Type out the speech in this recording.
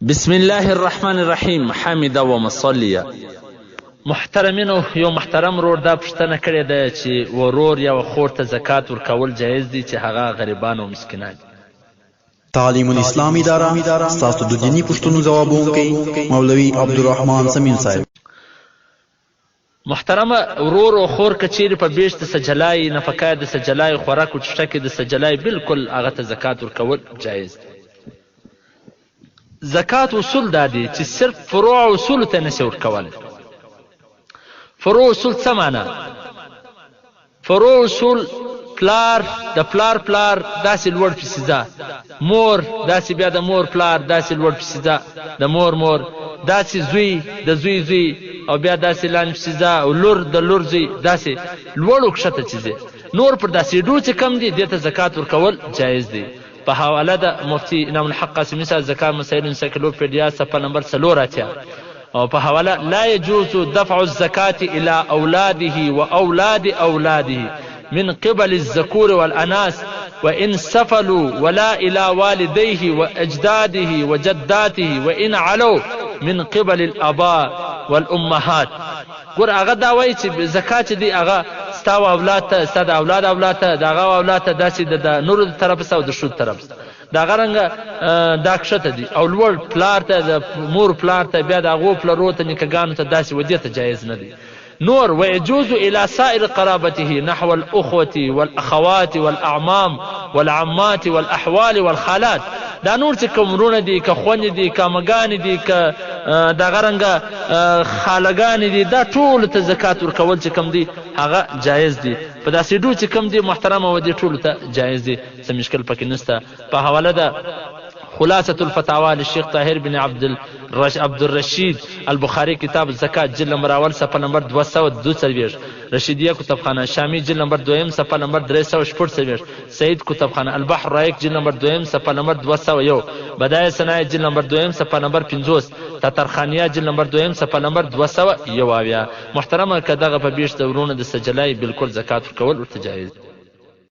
بسم الله الرحمن الرحیم حامد و مصلیه. محترمینو، یو محترم رور دا پوښتنه کړې ده چې ورور یا خور ته زکات ورکول جایز دي چې هغه غریبان او مسکینان. تعلیم الاسلام اداره ستاسو د دینی پوښتنو ځوابونکی مولوي عبدالرحمن سمین صاحب. محترمه ورور او خور که چیرې په بیشت د سجلای نفقه د سجلای خوراک او چټکې د سجلای بالکل هغه ته زکات ورکول جایز دي. زکات اصول دا دي چې صرف فروع اصول ته نشي ورکول. فروع اصول څه معنا؟ فروع اصول پلار د پلار داسې لوړ پسیزه، مور داسې بیا د مور پلار داسې لوړ پسیزه، د مور داسې زوی د زوی او بیا داسې لاندې پسیزه او لور د لور زوی داسې لوړو کښته چیزې. نور پر داسې ډو چې کم دي دې ته زکات ورکول جایز دی. په حواله د مفتی انعام الحق قاسمي صاحب زکات مسائل انسایکلوپیډیا صفحه نمبر 4 او په حواله لا يجوز دفع الزکاة الى اولاده واولاد اولاده من قبل الذكور والاناث وان سفلوا ولا الى والديه واجداده وجداته وان علوا من قبل الاباء والامهات. ګور هغه دا وایي چې زکات دی هغه ستا اولاد ته، ستا د اولاد ته، د هغه اولاد ته داسې د نورو د طرف او د شود طرف د هغه رنګه دا کښته دي او لوړ پلار ته د مور پلار ته بیا د هغو پلرو ته نیکهګانو ته داسې ودې ته جایز نه دي. نور ويجوز الى سائر قرابته نحو الاخوه والاخوات والاعمام والعمات والاحوال والخالات. دا نور چې کوم ورونه دي، که خوندې دي، که مګانې دي، که دغه رنګه خالګانې دي، دا ټولو ته زکات ورکول چې کوم دي هغه جایز دي. په داسې ډول چې کوم دي محترمه و دي ټولو ته جایز دي، څه مشکل پکې نشته. په حواله ده خلاصة الفتاوى للشيخ طاهر بن عبد الرشید البخاری کتاب زکات جلد نمبر اول صفحه نمبر 242، رشیدیه کتابخانه شامی جلد نمبر 2 صفحه نمبر 346، سعید کتابخانه البحر رایق جلد نمبر 2 صفحه نمبر 201، بدایع صنایع جلد نمبر 2 صفحه نمبر 50، تترخانیه جلد نمبر 2 صفحه نمبر 201. محترمه که دغه په بیش د ورونه د سجلای بالکل زکات ورکول ورته جایز.